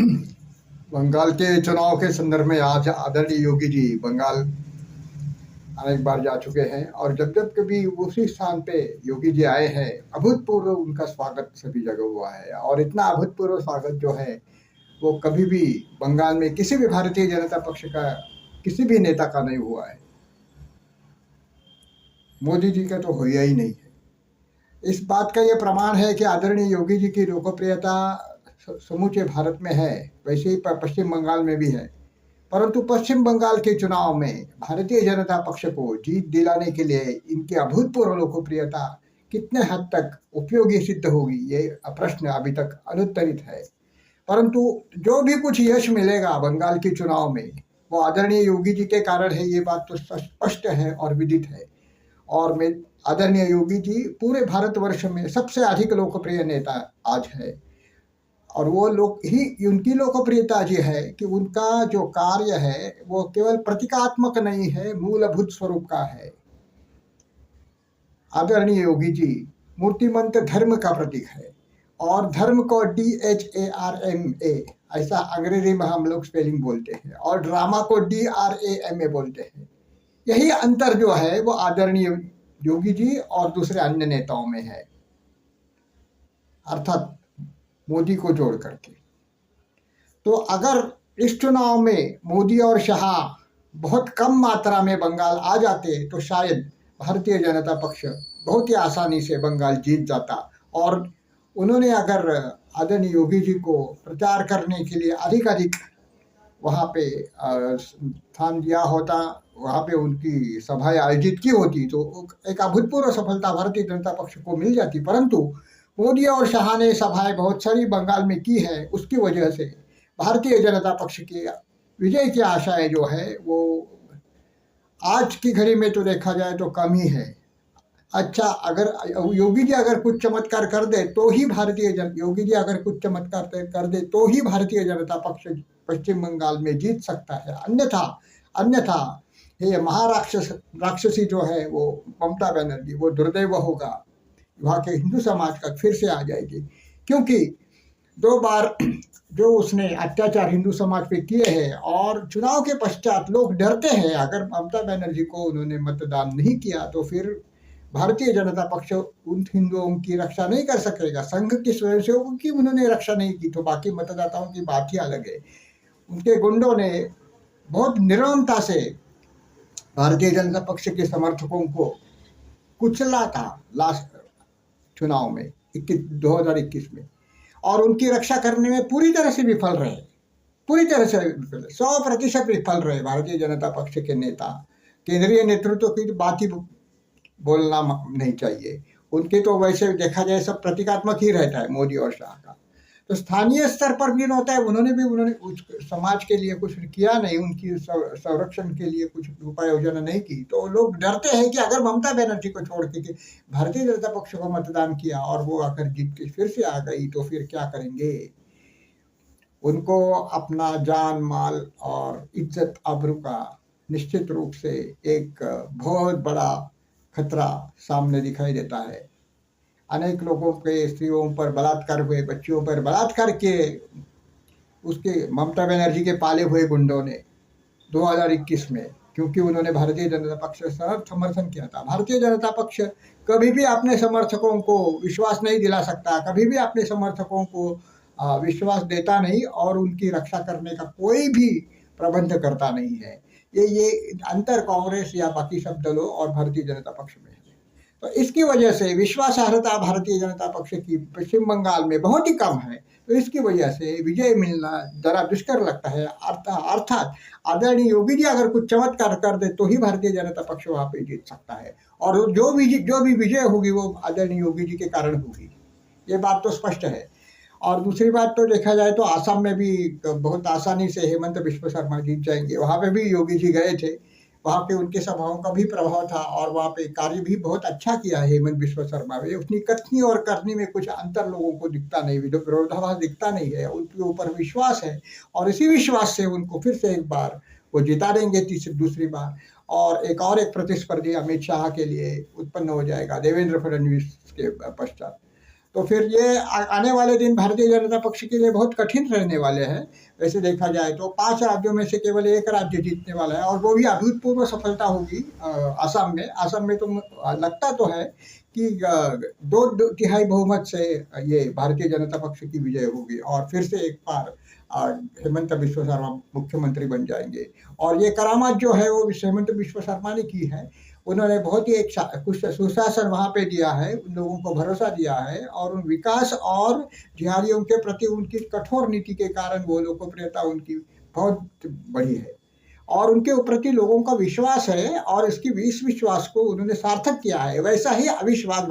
बंगाल के चुनाव के संदर्भ में आज आदरणीय योगी जी बंगाल अनेक बार जा चुके हैं और जब जब कभी उसी स्थान पे योगी जी आए हैं, अभूतपूर्व उनका स्वागत सभी जगह हुआ है। और इतना अभूतपूर्व स्वागत जो है वो कभी भी बंगाल में किसी भी भारतीय जनता पक्ष का किसी भी नेता का नहीं हुआ है। मोदी जी का तो हुआ ही नहीं है। इस बात का ये प्रमाण है कि आदरणीय योगी जी की लोकप्रियता समूचे भारत में है, वैसे ही पश्चिम बंगाल में भी है। परंतु पश्चिम बंगाल के चुनाव में भारतीय जनता पक्ष को जीत दिलाने के लिए इनकी अभूतपूर्व लोकप्रियता कितने हद तक उपयोगी सिद्ध होगी, ये प्रश्न अभी तक अनुत्तरित है। परंतु जो भी कुछ यश मिलेगा बंगाल के चुनाव में वो आदरणीय योगी जी के कारण है, ये बात तो स्पष्ट है और विदित है। और मैं आदरणीय योगी जी पूरे भारतवर्ष में सबसे अधिक लोकप्रिय नेता आज है। और वो लोग ही उनकी लोकप्रियता जी है कि उनका जो कार्य है वो केवल प्रतीकात्मक नहीं है, मूलभूत स्वरूप का है। आदरणीय योगी जी मूर्तिमंत धर्म का प्रतीक है और धर्म को DHARMA ऐसा अंग्रेजी में हम लोग स्पेलिंग बोलते हैं और ड्रामा को DRAMA बोलते हैं। यही अंतर जो है वो आदरणीय योगी जी और दूसरे अन्य नेताओं में है, अर्थात मोदी को जोड़ करके। तो अगर इस चुनाव में मोदी और शाह बहुत कम मात्रा में बंगाल आ जाते तो शायद भारतीय जनता पक्ष बहुत ही आसानी से बंगाल जीत जाता। और उन्होंने अगर आदरणीय योगी जी को प्रचार करने के लिए अधिक वहाँ पे स्थान दिया होता, वहाँ पे उनकी सभाएं आयोजित की होती तो एक अभूतपूर्व सफलता भारतीय जनता पक्ष को मिल जाती। परंतु मोदी और शाह ने सभाएं बहुत सारी बंगाल में की है, उसकी वजह से भारतीय जनता पक्ष की विजय की आशाएं जो है वो आज की घड़ी में तो देखा जाए तो कम ही है। अच्छा, अगर योगी जी अगर कुछ चमत्कार कर दे तो ही योगी जी अगर कुछ चमत्कार कर दे तो ही भारतीय जनता पक्ष पश्चिम बंगाल में जीत सकता है। अन्यथा ये राक्षसी जो है वो ममता बनर्जी, वो दुर्दैव होगा, वहाँ के हिंदू समाज का फिर से आ जाएगी। क्योंकि 2 बार जो उसने अत्याचार हिंदू समाज पे किए हैं और चुनाव के पश्चात लोग डरते हैं अगर ममता बनर्जी को उन्होंने मतदान नहीं किया तो फिर भारतीय जनता पक्ष उन हिंदुओं की रक्षा नहीं कर सकेगा। संघ के स्वयंसेवकों की उन्होंने रक्षा नहीं की तो बाकी मतदाताओं की बात ही अलग है। उनके गुंडों ने बहुत निर्ममता से भारतीय जनता पक्ष के समर्थकों को कुचला था लास्ट चुनाव में 2021 में, और उनकी रक्षा करने में पूरी तरह से विफल रहे, पूरी तरह से 100% विफल रहे भारतीय जनता पक्ष के नेता। केंद्रीय नेतृत्व की बात ही बोलना नहीं चाहिए, उनके तो वैसे देखा जाए सब प्रतीकात्मक ही रहता है मोदी और शाह का। तो स्थानीय स्तर पर भी होता है, उन्होंने उस समाज के लिए कुछ किया नहीं, उनकी संरक्षण के लिए कुछ उपाय योजना नहीं की। तो लोग डरते हैं कि अगर ममता बनर्जी को छोड़ के भारतीय जनता पक्ष को मतदान किया और वो आकर जीत के फिर से आ गई तो फिर क्या करेंगे। उनको अपना जान माल और इज्जत आबरू का निश्चित रूप से एक बहुत बड़ा खतरा सामने दिखाई देता है। अनेक लोगों के स्त्रियों पर बलात्कार हुए, बच्चियों पर बलात्कार किए उसके ममता बनर्जी के पाले हुए गुंडों ने 2021 में, क्योंकि उन्होंने भारतीय जनता पक्ष का समर्थन किया था। भारतीय जनता पक्ष कभी भी अपने समर्थकों को विश्वास नहीं दिला सकता, कभी भी अपने समर्थकों को विश्वास देता नहीं और उनकी रक्षा करने का कोई भी प्रबंध करता नहीं है। ये अंतर कांग्रेस या बाकी सब दलों और भारतीय जनता पक्ष में है। तो इसकी वजह से विश्वासार्हता भारतीय जनता पक्ष की पश्चिम बंगाल में बहुत ही कम है। तो इसकी वजह से विजय मिलना जरा दुष्कर लगता है। अर्थात आदरणीय योगी जी अगर कुछ चमत्कार कर दे तो ही भारतीय जनता पक्ष वहाँ पे जीत सकता है और जो भी विजय होगी वो आदरणीय योगी जी के कारण होगी, ये बात तो स्पष्ट है। और दूसरी बात तो देखा जाए तो आसाम में भी बहुत आसानी से हेमंत बिश्व शर्मा जीत जाएंगे। वहाँ पे भी योगी जी गए थे, वहाँ पे उनके सभाओं का भी प्रभाव था और वहाँ पे कार्य भी बहुत अच्छा किया हेमंत बिश्व शर्मा में। उतनी कथनी और करनी में कुछ अंतर लोगों को दिखता नहीं, विरोधाभास दिखता नहीं है, उनके ऊपर विश्वास है और इसी विश्वास से उनको फिर से एक बार वो जिता देंगे दूसरी बार। और एक प्रतिस्पर्धी अमित शाह के लिए उत्पन्न हो जाएगा देवेंद्र फडणवीस के पश्चात। तो फिर ये आने वाले दिन भारतीय जनता पक्ष के लिए बहुत कठिन रहने वाले हैं। वैसे देखा जाए तो 5 राज्यों में से केवल एक राज्य जीतने वाला है और वो भी अभूतपूर्व सफलता होगी असम में। असम में तो लगता तो है कि दो तिहाई बहुमत से ये भारतीय जनता पक्ष की विजय होगी और फिर से एक बार हेमंत बिश्व शर्मा मुख्यमंत्री बन जाएंगे। और ये करामात जो है वो हेमंत बिश्व शर्मा ने की है। उन्होंने बहुत ही एक कुछ सुशासन वहाँ पे दिया है, उन लोगों को भरोसा दिया है और उन विकास और बिहारियों के प्रति उनकी कठोर नीति के कारण वो लोकप्रियता उनकी बहुत बढ़ी है और उनके प्रति लोगों का विश्वास है और इस विश्वास को उन्होंने सार्थक किया है। वैसा ही अविश्वास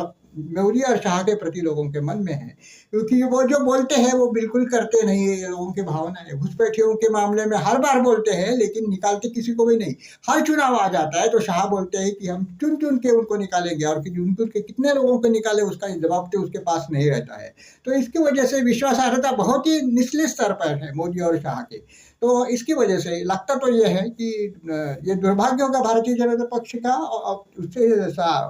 मोदी और शाह के प्रति लोगों के मन में है, क्योंकि वो जो बोलते हैं वो बिल्कुल करते नहीं है। ये लोगों की भावना है। घुसपैठियों के मामले में हर बार बोलते हैं लेकिन निकालते किसी को भी नहीं। हर चुनाव आ जाता है तो शाह बोलते हैं कि हम चुन चुन के उनको निकालेंगे और चुन चुन के कितने लोगों को निकाले उसका जवाब तो उसके पास नहीं रहता है। तो इसकी वजह से विश्वासार्हता बहुत ही निचले स्तर पर है मोदी और शाह के। तो इसकी वजह से लगता तो ये है कि ये दुर्भाग्य होगा भारतीय जनता पक्ष का और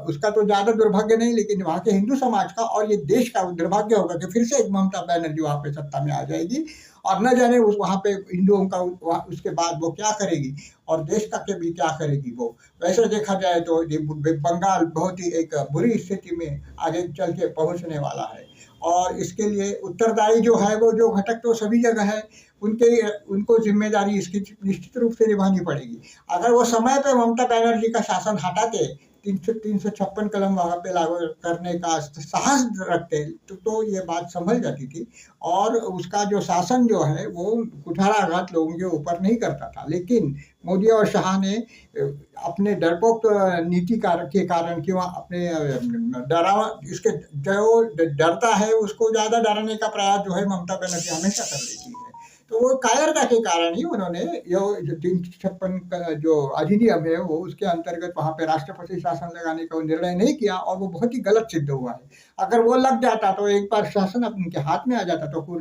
उसका तो ज़्यादा दुर्भाग्य नहीं, लेकिन वहाँ के हिंदू समाज का और ये देश का दुर्भाग्य होगा कि फिर से एक ममता बनर्जी वहाँ पे सत्ता में आ जाएगी और न जाने उस वहाँ पे हिंदुओं का उसके बाद वो क्या करेगी और देश का के भी क्या करेगी वो। वैसे देखा जाए तो बंगाल बहुत ही एक बुरी स्थिति में आगे चल के पहुँचने वाला है और इसके लिए उत्तरदायी जो है वो जो घटक तो सभी जगह है, उनको जिम्मेदारी इसकी निश्चित रूप से निभानी पड़ेगी। अगर वो समय पे ममता बनर्जी का शासन हटाते 356 कलम वहाँ पे लागू करने का साहस रखते तो ये बात संभल जाती थी और उसका जो शासन जो है वो कुठाराघात लोगों के ऊपर नहीं करता था। लेकिन मोदी और शाह ने अपने डरपोक नीति के कारण कि वहाँ अपने डरावा इसके जो डरता है उसको ज़्यादा डराने का प्रयास जो है ममता बनर्जी हमेशा कर लेती है। तो वो कायरता के कारण ही उन्होंने जो 356 का जो अधिनियम है वो उसके अंतर्गत वहाँ पे राष्ट्रपति शासन लगाने का निर्णय नहीं किया और वो बहुत ही गलत सिद्ध हुआ है। अगर वो लग जाता तो एक बार शासन उनके हाथ में आ जाता तो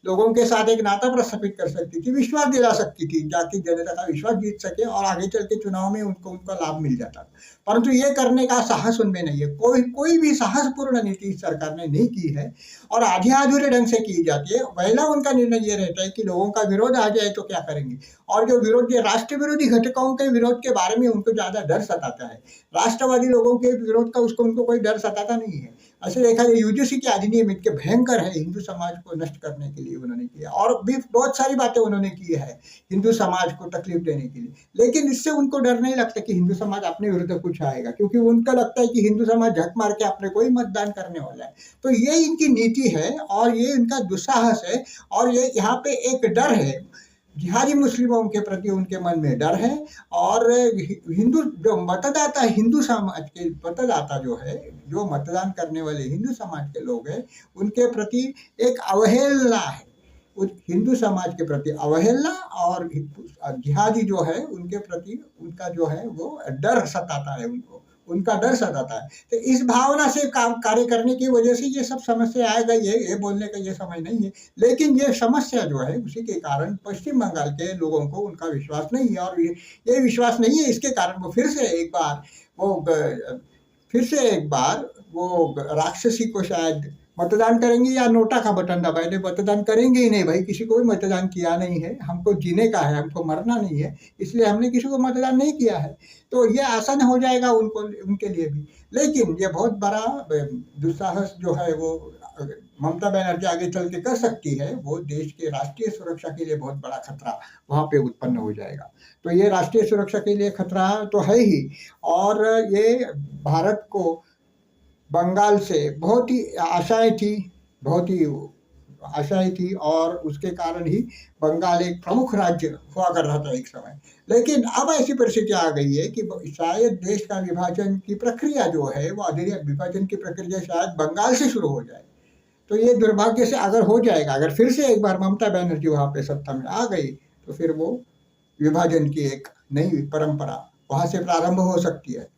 लोगों के साथ एक नाता प्रस्थापित कर सकती थी, विश्वास दिला सकती थी, जाति जनता का विश्वास जीत सके और आगे चल के चुनाव में उनका लाभ मिल जाता। परंतु ये करने का साहस उनमें नहीं है। कोई भी साहसपूर्ण नीति सरकार ने नहीं की है और आधे अधूरे ढंग से की जाती है। पहला उनका निर्णय ये रहता है कि लोगों का विरोध आ जाए तो क्या करेंगे और जो विरोधी राष्ट्र विरोधी घटकों के विरोध के बारे में उनको ज्यादा डर सताता है। राष्ट्रवादी लोगों के विरोध का उनको कोई डर सताता नहीं है। ऐसे देखा जाए यूजीसी के अधिनियम इतने भयंकर है हिंदू समाज को नष्ट करने के लिए उन्होंने किया और भी बहुत सारी बातें उन्होंने की है हिंदू समाज को तकलीफ देने के लिए, लेकिन इससे उनको डर नहीं लगता कि हिंदू समाज अपने विरुद्ध कुछ आएगा, क्योंकि उनका लगता है कि हिंदू समाज झक मार के अपने कोई मतदान करने वाला है। तो ये इनकी नीति है और ये इनका दुस्साहस है और ये यहाँ पे एक डर है। जिहादी मुस्लिमों के प्रति उनके मन में डर है और हिंदू जो मतदाता हिंदू समाज के मतदाता जो है, जो मतदान करने वाले हिंदू समाज के लोग हैं, उनके प्रति एक अवहेलना है। हिंदू समाज के प्रति अवहेलना और जिहादी जो है उनके प्रति उनका जो है वो डर सताता है, उनका डर सताता है। तो इस भावना से काम कार्य करने की वजह से ये सब समस्या आ गई है। ये बोलने का ये समय नहीं है, लेकिन ये समस्या जो है उसी के कारण पश्चिम बंगाल के लोगों को उनका विश्वास नहीं है और ये विश्वास नहीं है, इसके कारण वो फिर से एक बार वो राक्षसी को शायद मतदान करेंगे या नोटा का बटन दबाएंगे। मतदान करेंगे ही नहीं भाई, किसी को भी मतदान किया नहीं है, हमको जीने का है, हमको मरना नहीं है, इसलिए हमने किसी को मतदान नहीं किया है। तो ये आसान हो जाएगा उनके लिए भी। लेकिन ये बहुत बड़ा दुस्साहस जो है वो ममता बनर्जी आगे चल के कर सकती है, वो देश के राष्ट्रीय सुरक्षा के लिए बहुत बड़ा खतरा वहाँ पे उत्पन्न हो जाएगा। तो ये राष्ट्रीय सुरक्षा के लिए खतरा तो है ही और ये भारत को बंगाल से बहुत ही आशाएं थी और उसके कारण ही बंगाल एक प्रमुख राज्य हुआ कर रहा था एक समय। लेकिन अब ऐसी परिस्थिति आ गई है कि शायद देश का विभाजन की प्रक्रिया जो है वो विभाजन की प्रक्रिया शायद बंगाल से शुरू हो जाए। तो ये दुर्भाग्य से अगर हो जाएगा, अगर फिर से एक बार ममता बनर्जी वहाँ पे सत्ता में आ गई तो फिर वो विभाजन की एक नई परंपरा वहाँ से प्रारंभ हो सकती है।